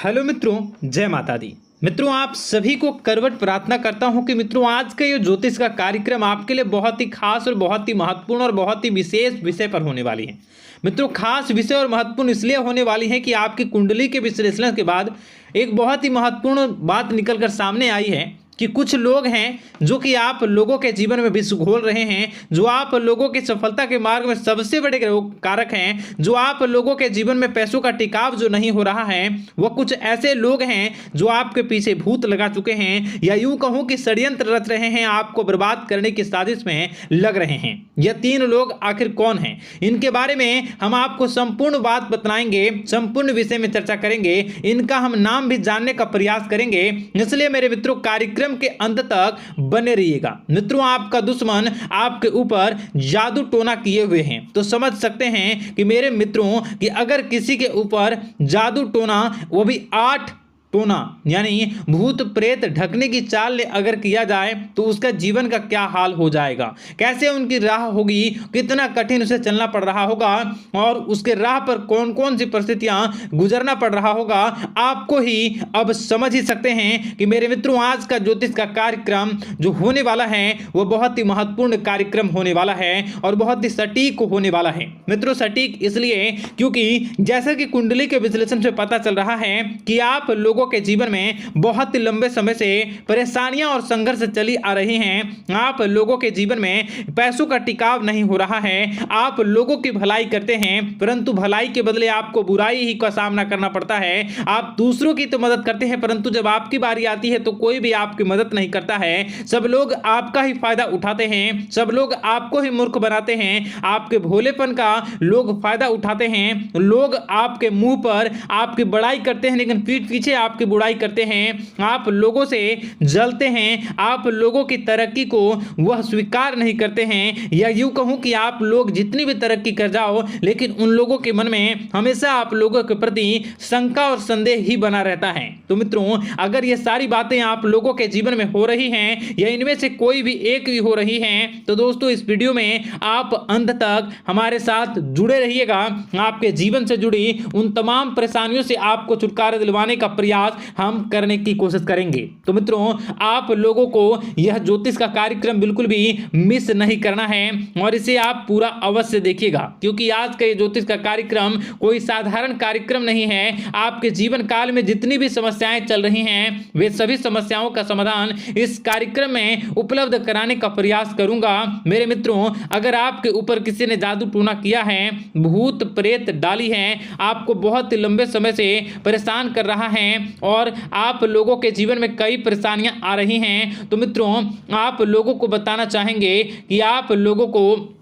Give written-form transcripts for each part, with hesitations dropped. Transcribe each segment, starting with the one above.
Hello मित्रों, जय माता दी। मित्रों, आप सभी को करवट प्रार्थना करता हूं कि मित्रों आज का ये ज्योतिष का कार्यक्रम आपके लिए बहुत ही खास और बहुत ही महत्वपूर्ण और बहुत ही विशेष विषय पर होने वाली है। मित्रों, खास विषय और महत्वपूर्ण इसलिए होने वाली है कि आपकी कुंडली के विश्लेषण के बाद एक बहुत ही महत्वपूर्ण बात निकलकर सामने आई है कि कुछ लोग हैं जो कि आप लोगों के जीवन में विष घोल रहे हैं, जो आप लोगों की सफलता के मार्ग में सबसे बड़े कारक हैं, जो आप लोगों के जीवन में पैसों का टिकाव जो नहीं हो रहा है, वह कुछ ऐसे लोग हैं जो आपके पीछे भूत लगा चुके हैं या यूं कहूं कि षड्यंत्र रच रहे हैं, आपको बर्बाद करने की साजिश में लग रहे हैं। यह तीन लोग आखिर कौन हैं, इनके बारे में हम आपको संपूर्ण बात बताएंगे, संपूर्ण विषय में चर्चा करेंगे, इनका हम नाम भी जानने का प्रयास करेंगे। इसलिए मेरे मित्रों, कार्यक्रम के अंत तक बने रहिएगा। मित्रों, आपका दुश्मन आपके ऊपर जादू टोना किए हुए हैं, तो समझ सकते हैं कि मेरे मित्रों कि अगर किसी के ऊपर जादू टोना, वो भी 8 टोना यानी भूत प्रेत ढकने की चाल अगर किया जाए तो उसका जीवन का क्या हाल हो जाएगा, कैसे उनकी राह होगी, कितना कठिन उसे चलना पड़ रहा होगा और उसके राह पर कौन कौन सी परिस्थितियां गुजरना पड़ रहा होगा, आपको ही अब समझ ही सकते हैं कि मेरे मित्रों आज का ज्योतिष का कार्यक्रम जो होने वाला है वह बहुत ही महत्वपूर्ण कार्यक्रम होने वाला है और बहुत ही सटीक होने वाला है। मित्रों, सटीक इसलिए क्योंकि जैसा कि कुंडली के विश्लेषण से पता चल रहा है कि आप लोगों के जीवन में बहुत ही लंबे समय से परेशानियां और संघर्ष चली आ रही हैं। आप लोगों के जीवन में पैसों का टिकाव नहीं हो रहा है। आप लोगों की भलाई करते हैं परंतु भलाई के बदले आपको बुराई ही का सामना करना पड़ता है। आप दूसरों की तो मदद करते हैं परंतु जब आपकी बारी आती है तो कोई भी आपकी मदद नहीं करता है। सब लोग आपका ही फायदा उठाते हैं, सब लोग आपको ही मूर्ख बनाते हैं, आपके भोलेपन का लोग फायदा उठाते हैं। लोग आपके मुंह पर आपकी बड़ाई करते हैं लेकिन पीठ पीछे आपकी बुराई करते हैं। आप लोगों से जलते हैं, आप लोगों की तरक्की को वह स्वीकार नहीं करते हैं, या यूं कहूं कि आप लोग जितनी भी तरक्की कर जाओ लेकिन उन लोगों के मन में हमेशा आप लोगों के प्रति शंका और संदेह ही बना रहता है। तो मित्रों, अगर ये सारी बातें आप लोगों के जीवन में हो रही हैं या इनमें से कोई भी एक भी हो रही हैं तो दोस्तों इस वीडियो में आप अंत तक हमारे साथ जुड़े रहिएगा। आपके जीवन से जुड़ी उन तमाम परेशानियों से आपको छुटकारा दिलवाने का प्रयास हम करने की कोशिश करेंगे। तो मित्रों, आप लोगों को यह ज्योतिष का कार्यक्रम बिल्कुल भी मिस नहीं करना है और इसे आप पूरा अवश्य देखिएगा क्योंकि आज का ये ज्योतिष का कार्यक्रम कोई साधारण कार्यक्रम नहीं है। आपके जीवन काल में जितनी भी समस्याएं चल रही हैं वे सभी समस्याओं का समाधान इस कार्यक्रम में उपलब्ध कराने का प्रयास करूंगा। मेरे मित्रों, अगर आपके ऊपर किसी ने जादू टोना किया है, भूत प्रेत डाली है, आपको बहुत लंबे समय से परेशान कर रहा है और आप लोगों के जीवन में कई परेशानियां आ रही हैं, तो मित्रों आप लोगों को बताना चाहेंगे कि आप लोगों को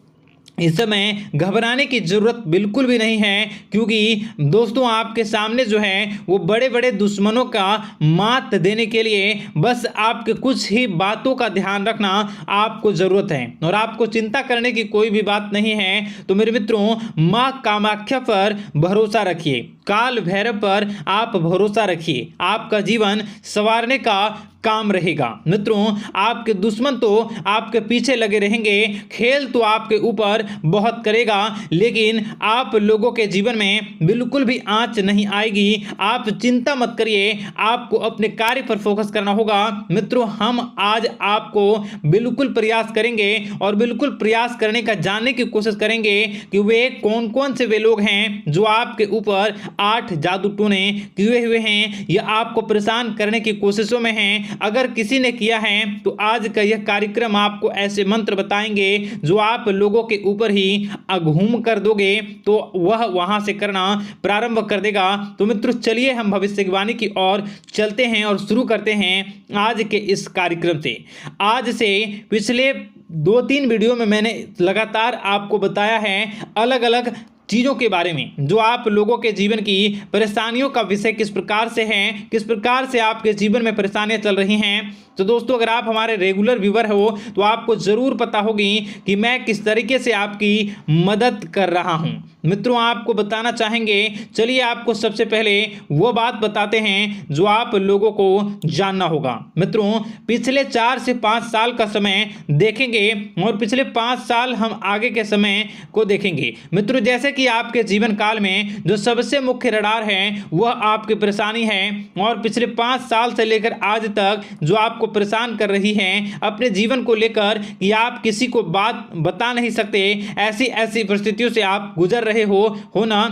इस समय घबराने की जरूरत बिल्कुल भी नहीं है क्योंकि दोस्तों आपके सामने जो है वो बड़े बड़े दुश्मनों का मात देने के लिए बस आपके कुछ ही बातों का ध्यान रखना आपको जरूरत है और आपको चिंता करने की कोई भी बात नहीं है। तो मेरे मित्रों, मां कामाख्या पर भरोसा रखिए, काल भैरव पर आप भरोसा रखिए, आपका जीवन संवारने का काम रहेगा। मित्रों, आपके दुश्मन तो आपके पीछे लगे रहेंगे, खेल तो आपके ऊपर बहुत करेगा लेकिन आप लोगों के जीवन में बिल्कुल भी आंच नहीं आएगी। आप चिंता मत करिए, आपको अपने कार्य पर फोकस करना होगा। मित्रों, हम आज आपको बिल्कुल प्रयास करेंगे और बिल्कुल प्रयास करने का जानने की कोशिश करेंगे कि वे कौन कौन से वे लोग हैं जो आपके ऊपर 8 जादू टोने किए हुए हैं या आपको परेशान करने की कोशिशों में हैं। अगर किसी ने किया है तो आज का यह कार्यक्रम आपको ऐसे मंत्र बताएंगे जो आप लोगों के ऊपर ही अघूम कर दोगे तो वह वहां से करना प्रारंभ कर देगा। तो मित्रों, चलिए हम भविष्यवाणी की ओर चलते हैं और शुरू करते हैं आज के इस कार्यक्रम से। आज से पिछले 2-3 वीडियो में मैंने लगातार आपको बताया है अलग अलग चीज़ों के बारे में जो आप लोगों के जीवन की परेशानियों का विषय किस प्रकार से है, किस प्रकार से आपके जीवन में परेशानियां चल रही हैं। तो दोस्तों, अगर आप हमारे रेगुलर व्यूवर हो तो आपको ज़रूर पता होगी कि मैं किस तरीके से आपकी मदद कर रहा हूं। मित्रों, आपको बताना चाहेंगे, चलिए आपको सबसे पहले वो बात बताते हैं जो आप लोगों को जानना होगा। मित्रों, पिछले 4 से 5 साल का समय देखेंगे और पिछले 5 साल हम आगे के समय को देखेंगे। मित्रों, जैसे कि आपके जीवन काल में जो सबसे मुख्य रडार है वह आपकी परेशानी है, और पिछले 5 साल से लेकर आज तक जो आपको परेशान कर रही है अपने जीवन को लेकर कि आप किसी को बात बता नहीं सकते, ऐसी ऐसी परिस्थितियों से आप गुजर रहे हो ना।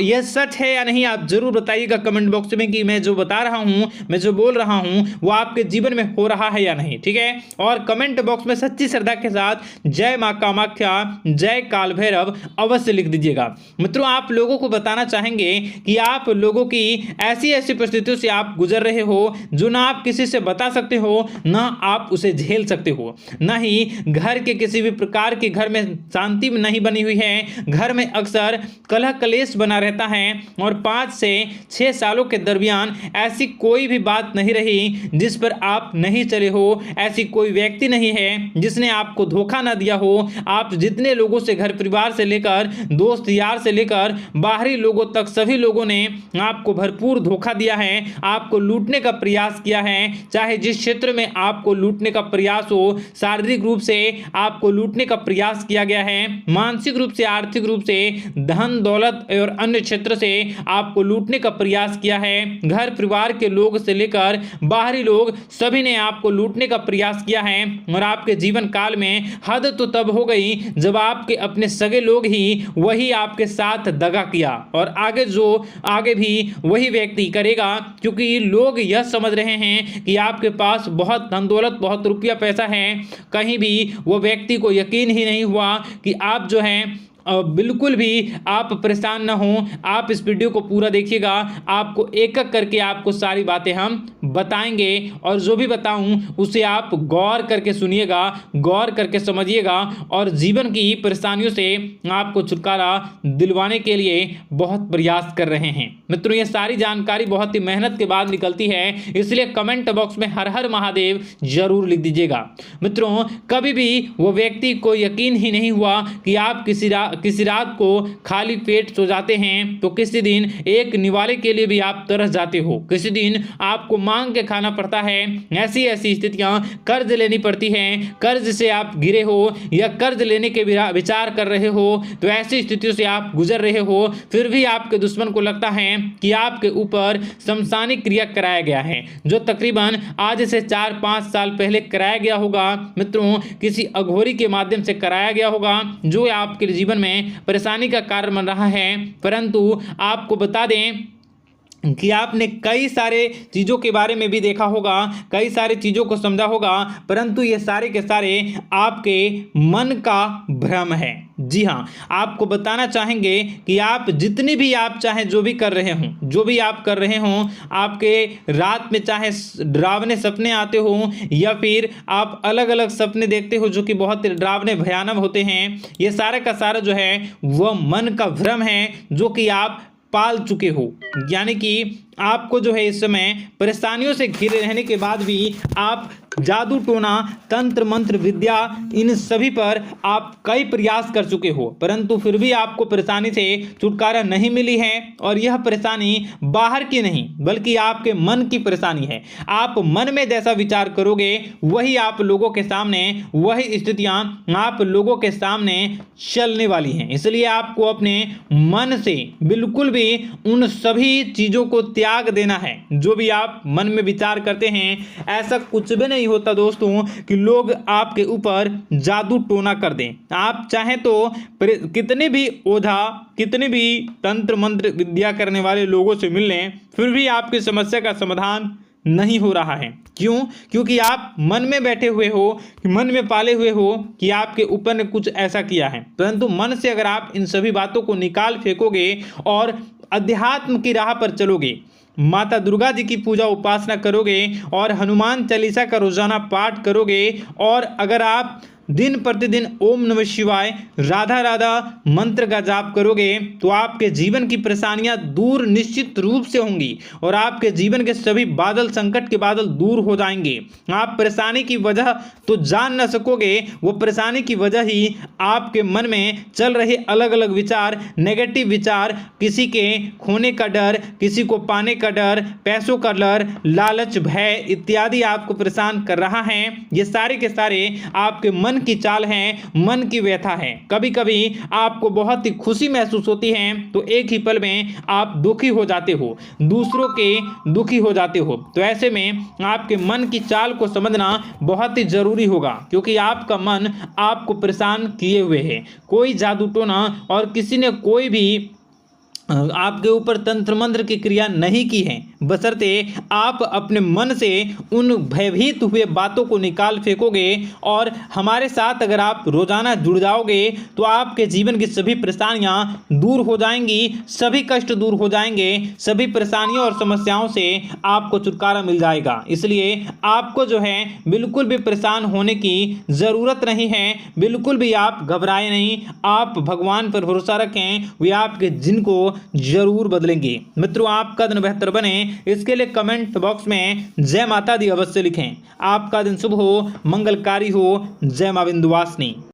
यह सच है या नहीं आप जरूर बताइएगा कमेंट बॉक्स में कि मैं जो बता रहा हूं, मैं जो बोल रहा हूं वो आपके जीवन में हो रहा है या नहीं, ठीक है। और कमेंट बॉक्स में सच्ची श्रद्धा के साथ जय मां कामाख्या, जय काल भैरव अवश्य लिख दीजिएगा। मित्रों, आप लोगों को बताना चाहेंगे कि आप लोगों की ऐसी ऐसी परिस्थितियों से आप गुजर रहे हो जो ना आप किसी से बता सकते हो, ना आप उसे झेल सकते हो, ना ही घर के किसी भी प्रकार के घर में शांति नहीं बनी हुई है। घर में अक्सर कलह कलेश बना रहता है, और 5 से 6 सालों के दरमियान ऐसी कोई भी बात नहीं रही जिस पर आप नहीं चले हो, ऐसी कोई व्यक्ति नहीं है जिसने आपको धोखा ना दिया हो। आप जितने लोगों से, घर परिवार से लेकर दोस्त यार से लेकर बाहरी लोगों तक, सभी लोगों ने आपको भरपूर धोखा दिया है, आपको लूटने का प्रयास किया है। चाहे जिस क्षेत्र में आपको लूटने का प्रयास हो, शारीरिक रूप से आपको लूटने का प्रयास किया गया है, मानसिक रूप से, आर्थिक रूप से, धन दौलत और अन्य क्षेत्र से आपको लूटने का प्रयास किया है। घर परिवार के लोग से लेकर बाहरी लोग सभी ने आपको लूटने का प्रयास किया है, और आपके जीवन काल में हद तो तब हो गई जब आपके अपने सगे लोग ही वही आपके साथ दगा किया, और आगे भी वही व्यक्ति करेगा, क्योंकि लोग यह समझ रहे हैं कि आपके पास बहुत धन दौलत, बहुत रुपया पैसा है। कहीं भी वो व्यक्ति को यकीन ही नहीं हुआ कि आप जो है बिल्कुल भी आप परेशान ना हो। आप इस वीडियो को पूरा देखिएगा, आपको एक एक करके आपको सारी बातें हम बताएंगे, और जो भी बताऊं उसे आप गौर करके सुनिएगा, गौर करके समझिएगा, और जीवन की परेशानियों से आपको छुटकारा दिलवाने के लिए बहुत प्रयास कर रहे हैं। मित्रों, ये सारी जानकारी बहुत ही मेहनत के बाद निकलती है, इसलिए कमेंट बॉक्स में हर हर महादेव जरूर लिख दीजिएगा। मित्रों, कभी भी वो व्यक्ति को यकीन ही नहीं हुआ कि आप किसी रात को खाली पेट सो जाते हैं, तो किसी दिन एक निवाले के लिए भी आप तरस जाते हो, किसी दिन आपको मांग के खाना पड़ता है। ऐसी ऐसी स्थितियां, कर्ज लेनी पड़ती हैं, कर्ज से आप घिरे हो या कर्ज लेने के विचार कर रहे हो, तो ऐसी स्थितियों से आप गुजर रहे हो। फिर भी आपके दुश्मन को लगता है कि आपके ऊपर शमशानी क्रिया कराया गया है, जो तकरीबन आज से 4-5 साल पहले कराया गया होगा। मित्रों, किसी अघोरी के माध्यम से कराया गया होगा, जो आपके जीवन में परेशानी का कारण बन रहा है। परंतु आपको बता दें कि आपने कई सारे चीज़ों के बारे में भी देखा होगा, कई सारी चीज़ों को समझा होगा, परंतु ये सारे के सारे आपके मन का भ्रम है। जी हाँ, आपको बताना चाहेंगे कि आप जितनी भी आप चाहे जो भी कर रहे हों, जो भी आप कर रहे हों, आपके रात में चाहे डरावने सपने आते हों या फिर आप अलग अलग सपने देखते हो जो कि बहुत डरावने भयानक होते हैं, ये सारे का सारा जो है वह मन का भ्रम है जो कि आप पाल चुके हो। यानी कि आपको जो है इस समय परेशानियों से घिरे रहने के बाद भी आप जादू टोना, तंत्र मंत्र विद्या, इन सभी पर आप कई प्रयास कर चुके हो, परंतु फिर भी आपको परेशानी से छुटकारा नहीं मिली है। और यह परेशानी बाहर की नहीं बल्कि आपके मन की परेशानी है। आप मन में जैसा विचार करोगे वही आप लोगों के सामने, वही स्थितियां आप लोगों के सामने चलने वाली हैं। इसलिए आपको अपने मन से बिल्कुल भी उन सभी चीज़ों को त्याग देना है जो भी आप मन में विचार करते हैं। ऐसा कुछ भी नहीं होता दोस्तों कि लोग आपके ऊपर जादू टोना कर दें। आप चाहें तो कितने भी ओझा, कितने भी तंत्र मंत्र विद्या करने वाले लोगों से मिल लें, फिर भी आपकी समस्या का समाधान नहीं हो रहा है। क्यों? क्योंकि आप मन में बैठे हुए हो, मन में पाले हुए हो कि आपके ऊपर ने कुछ ऐसा किया है। परंतु मन से अगर आप इन सभी बातों को निकाल फेंकोगे और अध्यात्म की राह पर चलोगे, माता दुर्गा जी की पूजा उपासना करोगे और हनुमान चालीसा का रोजाना पाठ करोगे, और अगर आप दिन प्रतिदिन ओम नमः शिवाय, राधा राधा मंत्र का जाप करोगे, तो आपके जीवन की परेशानियां दूर निश्चित रूप से होंगी और आपके जीवन के सभी बादल, संकट के बादल दूर हो जाएंगे। आप परेशानी की वजह तो जान न सकोगे, वो परेशानी की वजह ही आपके मन में चल रहे अलग अलग विचार, नेगेटिव विचार, किसी के खोने का डर, किसी को पाने का डर, पैसों का डर, लालच, भय इत्यादि आपको परेशान कर रहा है। ये सारे के सारे आपके मन मन की चाल है, मन की व्यथा है। कभी कभी आपको बहुत ही खुशी महसूस होती है तो एक ही पल में आप दुखी हो जाते हो, दूसरों के दुखी हो जाते हो। तो ऐसे में आपके मन की चाल को समझना बहुत ही जरूरी होगा, क्योंकि आपका मन आपको परेशान किए हुए है। कोई जादू टोना और किसी ने कोई भी आपके ऊपर तंत्र मंत्र की क्रिया नहीं की है, बशर्ते आप अपने मन से उन भयभीत हुए बातों को निकाल फेंकोगे। और हमारे साथ अगर आप रोजाना जुड़ जाओगे तो आपके जीवन की सभी परेशानियां दूर हो जाएंगी, सभी कष्ट दूर हो जाएंगे, सभी परेशानियों और समस्याओं से आपको छुटकारा मिल जाएगा। इसलिए आपको जो है बिल्कुल भी परेशान होने की ज़रूरत नहीं है, बिल्कुल भी आप घबराए नहीं। आप भगवान पर भरोसा रखें, वे आपके जिनको जरूर बदलेंगे। मित्रों, आपका दिन बेहतर बने इसके लिए कमेंट बॉक्स में जय माता दी अवश्य लिखें। आपका दिन शुभ हो, मंगलकारी हो। जय मां विंध्यवासिनी।